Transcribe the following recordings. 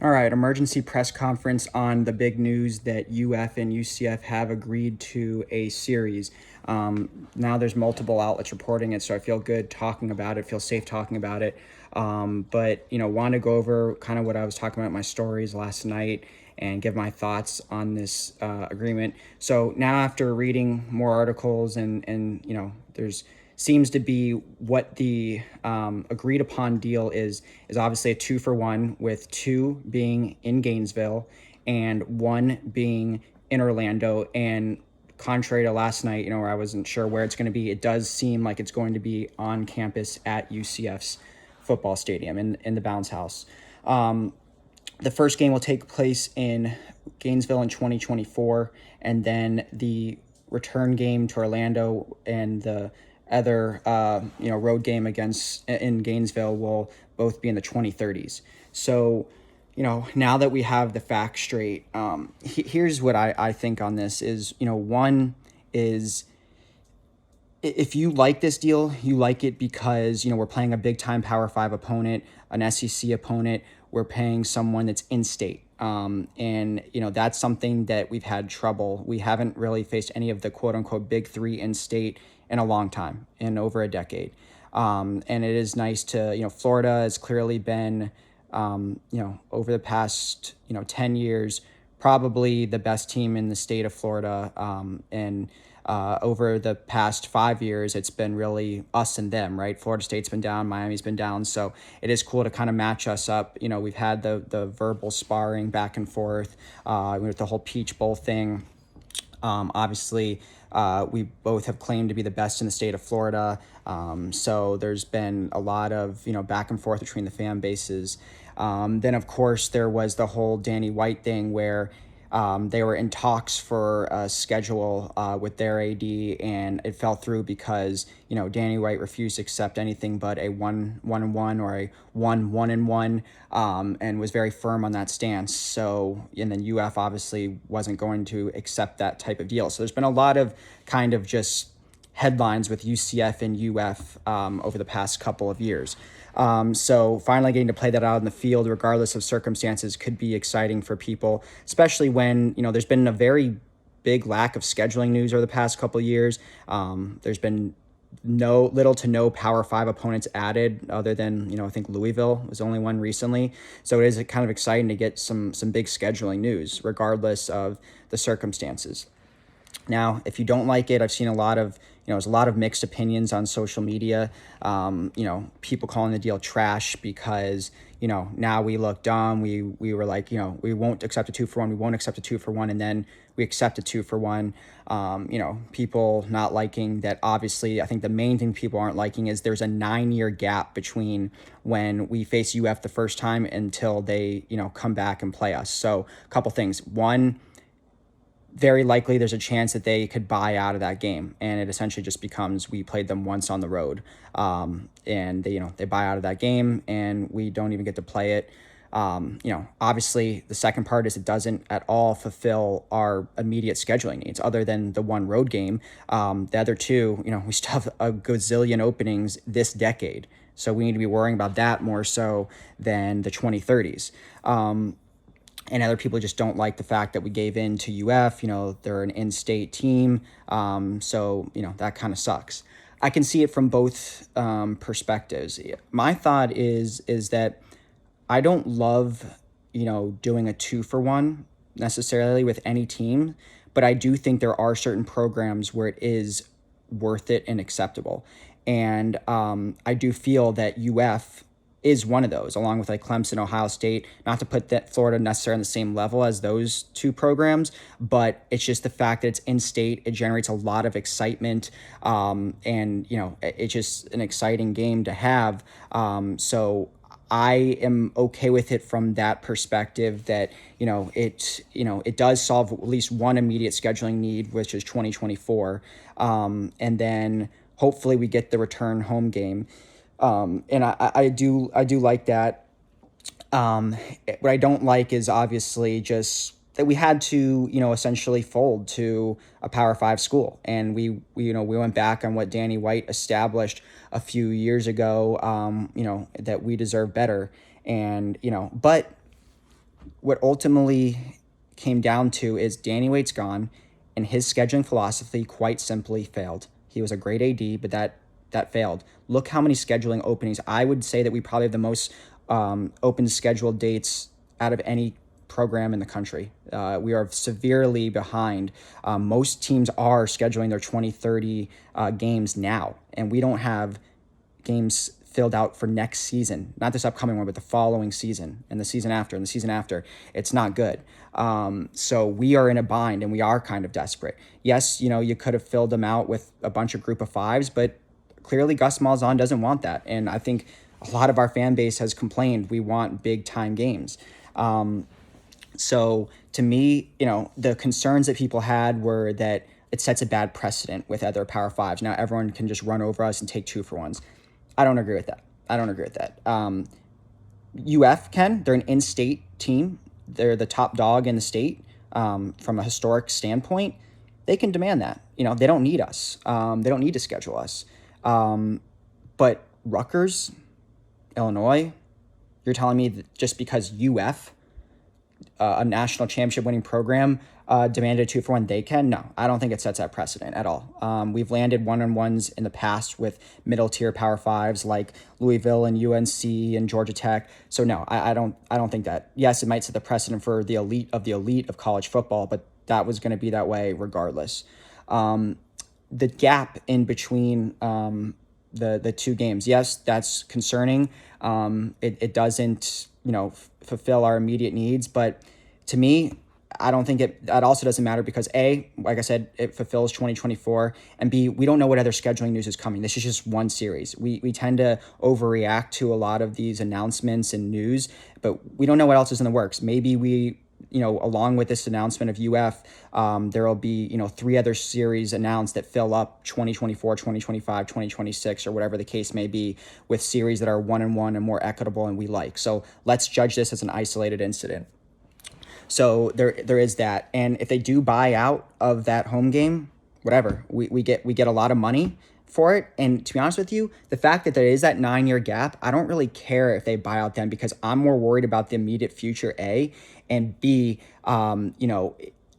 All right, emergency press conference on the big news that UF and UCF have agreed to a series. Now there's multiple outlets reporting it, so I feel good talking about it, feel safe talking about it. But, want to go over kind of what I was talking about in my stories last night and give my thoughts on this agreement. So now after reading more articles and there's seems to be what the agreed upon deal is obviously a 2-for-1, with 2 being in Gainesville and 1 being in Orlando. And contrary to last night, where I wasn't sure where it's going to be, it does seem like it's going to be on campus at UCF's football stadium in the Bounce House. The first game will take place in Gainesville in 2024, and then the return game to Orlando and the other road game in Gainesville will both be in the 2030s. So, now that we have the facts straight, here's what I think on this is, one is, if you like this deal, you like it because, we're playing a big time Power 5 opponent, an SEC opponent. We're paying someone that's in state. And that's something that we've had trouble. We haven't really faced any of the quote unquote big 3 in state in a long time, in over a decade. And it is nice to, Florida has clearly been, over the past, 10 years, probably the best team in the state of Florida. And over the past 5 years, it's been really us and them, right? Florida State's been down, Miami's been down. So it is cool to kind of match us up. We've had the verbal sparring back and forth with the whole Peach Bowl thing. Obviously, we both have claimed to be the best in the state of Florida. So there's been a lot of, back and forth between the fan bases. Then, of course, there was the whole Danny White thing where they were in talks for a schedule with their AD, and it fell through because, Danny White refused to accept anything but a 1-1 or a 1-1-1, and was very firm on that stance. So, and then UF obviously wasn't going to accept that type of deal. So there's been a lot of kind of just headlines with UCF and UF over the past couple of years. So finally getting to play that out in the field, regardless of circumstances, could be exciting for people, especially when, there's been a very big lack of scheduling news over the past couple of years. There's been little to no Power 5 opponents added, other than, I think Louisville was the only one recently. So it is kind of exciting to get some big scheduling news, regardless of the circumstances. Now, if you don't like it, I've seen a lot of, there's a lot of mixed opinions on social media. People calling the deal trash because, now we look dumb. We were like, we won't accept a 2-for-1. We won't accept a 2-for-1. And then we accept a 2-for-1. People not liking that. Obviously, I think the main thing people aren't liking is there's a 9-year gap between when we face UF the first time until they, come back and play us. So a couple things. One, very likely there's a chance that they could buy out of that game, and it essentially just becomes we played them once on the road, and they buy out of that game and we don't even get to play it. Obviously the second part is it doesn't at all fulfill our immediate scheduling needs, other than the one road game. The other two, we still have a gazillion openings this decade, so we need to be worrying about that more so than the 2030s. And other people just don't like the fact that we gave in to UF. They're an in-state team. So, that kind of sucks. I can see it from both perspectives. My thought is that I don't love, doing a 2-for-1 necessarily with any team, but I do think there are certain programs where it is worth it and acceptable. And I do feel that UF is one of those, along with like Clemson, Ohio State, not to put that Florida necessarily on the same level as those two programs, but it's just the fact that it's in state, it generates a lot of excitement. And, it's just an exciting game to have. So I am okay with it from that perspective that, it does solve at least one immediate scheduling need, which is 2024. And then hopefully we get the return home game. And I do like that. What I don't like is obviously just that we had to, essentially fold to a Power 5 school. And we went back on what Danny White established a few years ago, that we deserve better. And, but what ultimately came down to is Danny White's gone, and his scheduling philosophy quite simply failed. He was a great AD, but that failed. Look how many scheduling openings. I would say that we probably have the most open scheduled dates out of any program in the country. We are severely behind. Most teams are scheduling their 2030 games now, and we don't have games filled out for next season, not this upcoming one, but the following season and the season after and the season after. It's not good. So we are in a bind and we are kind of desperate. Yes, you could have filled them out with a bunch of group of fives, but clearly Gus Malzahn doesn't want that. And I think a lot of our fan base has complained we want big time games. So to me, the concerns that people had were that it sets a bad precedent with other Power Fives. Now everyone can just run over us and take 2-for-1s. I don't agree with that. UF can. They're an in-state team. They're the top dog in the state from a historic standpoint. They can demand that. They don't need us. They don't need to schedule us. But Rutgers, Illinois, you're telling me that just because UF, a national championship winning program, demanded 2-for-1, they can? No, I don't think it sets that precedent at all. We've landed 1-on-1s in the past with middle tier Power Fives like Louisville and UNC and Georgia Tech. So no, I don't think that. Yes, it might set the precedent for the elite of college football, but that was going to be that way regardless. The gap in between the two games, yes, that's concerning. It doesn't fulfill our immediate needs, but to me, I don't think that also doesn't matter because A, like I said, it fulfills 2024, and B, we don't know what other scheduling news is coming. This is just one series. We tend to overreact to a lot of these announcements and news, but we don't know what else is in the works. Maybe we, along with this announcement of UF, there will be, 3 other series announced that fill up 2024, 2025, 2026, or whatever the case may be, with series that are 1-on-1 and more equitable and we like. So let's judge this as an isolated incident. So there is that. And if they do buy out of that home game, whatever, we get a lot of money for it. And to be honest with you, the fact that there is that 9-year gap, I don't really care if they buy out them because I'm more worried about the immediate future, A, and B,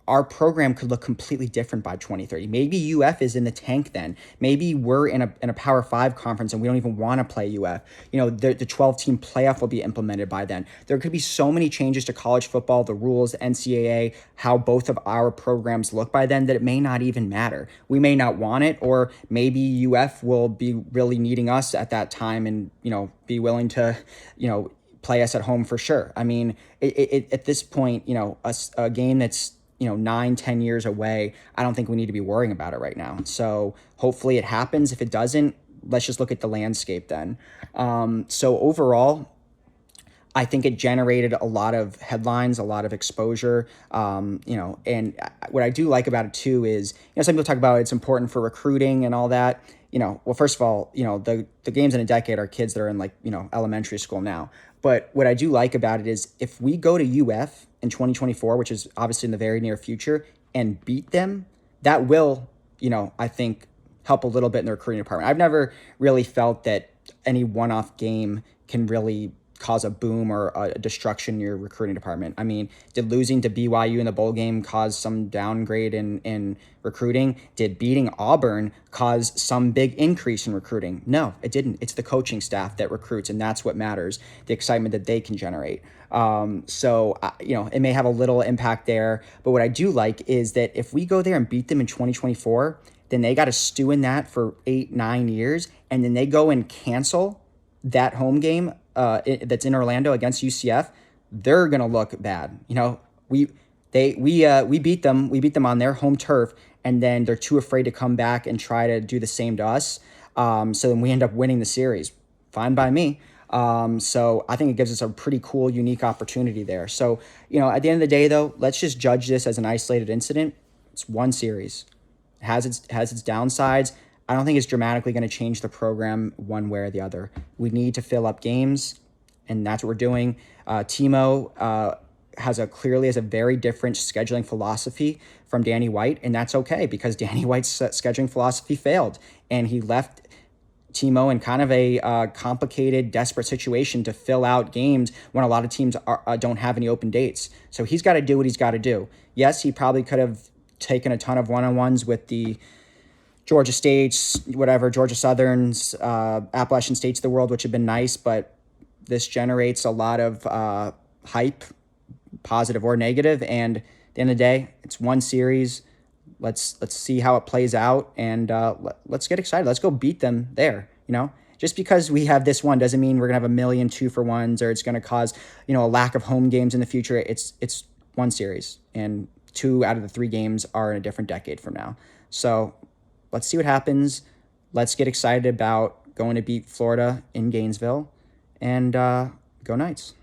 our program could look completely different by 2030. Maybe UF is in the tank then. Maybe we're in a Power 5 conference and we don't even want to play UF. The 12-team playoff will be implemented by then. There could be so many changes to college football, the rules, the NCAA, how both of our programs look by then that it may not even matter. We may not want it, or maybe UF will be really needing us at that time and, be willing to, play us at home for sure. I mean, at this point, a game that's 9-10 years away, I don't think we need to be worrying about it right now. So hopefully it happens. If it doesn't, let's just look at the landscape then. So overall, I think it generated a lot of headlines, a lot of exposure, and what I do like about it too is, some people talk about it's important for recruiting and all that. Well, first of all, the games in a decade are kids that are in elementary school now. But what I do like about it is if we go to UF in 2024, which is obviously in the very near future, and beat them, that will, I think help a little bit in the recruiting department. I've never really felt that any one-off game can really cause a boom or a destruction in your recruiting department. I mean, did losing to BYU in the bowl game cause some downgrade in recruiting? Did beating Auburn cause some big increase in recruiting? No, it didn't. It's the coaching staff that recruits, and that's what matters, the excitement that they can generate. So it may have a little impact there, but what I do like is that if we go there and beat them in 2024, then they got to stew in that for 8-9 years, and then they go and cancel that home game that's in Orlando against UCF, they're gonna look bad. We beat them on their home turf, and then they're too afraid to come back and try to do the same to us. So then we end up winning the series. Fine by me. So I think it gives us a pretty cool, unique opportunity there. So at the end of the day, though, let's just judge this as an isolated incident. It's one series. It has its downsides. I don't think it's dramatically going to change the program one way or the other. We need to fill up games, and that's what we're doing. Timo has a very different scheduling philosophy from Danny White, and that's okay because Danny White's scheduling philosophy failed, and he left Timo in kind of a complicated, desperate situation to fill out games when a lot of teams don't have any open dates. So he's got to do what he's got to do. Yes, he probably could have taken a ton of one-on-ones with the Georgia States, whatever, Georgia Southerns, Appalachian States of the world, which have been nice, but this generates a lot of hype, positive or negative. And at the end of the day, it's one series. Let's see how it plays out, and let's get excited. Let's go beat them there. Just because we have this one doesn't mean we're gonna have a million 2-for-1s, or it's gonna cause a lack of home games in the future. It's one series, and 2 out of the 3 games are in a different decade from now. So let's see what happens. Let's get excited about going to beat Florida in Gainesville, and go Knights.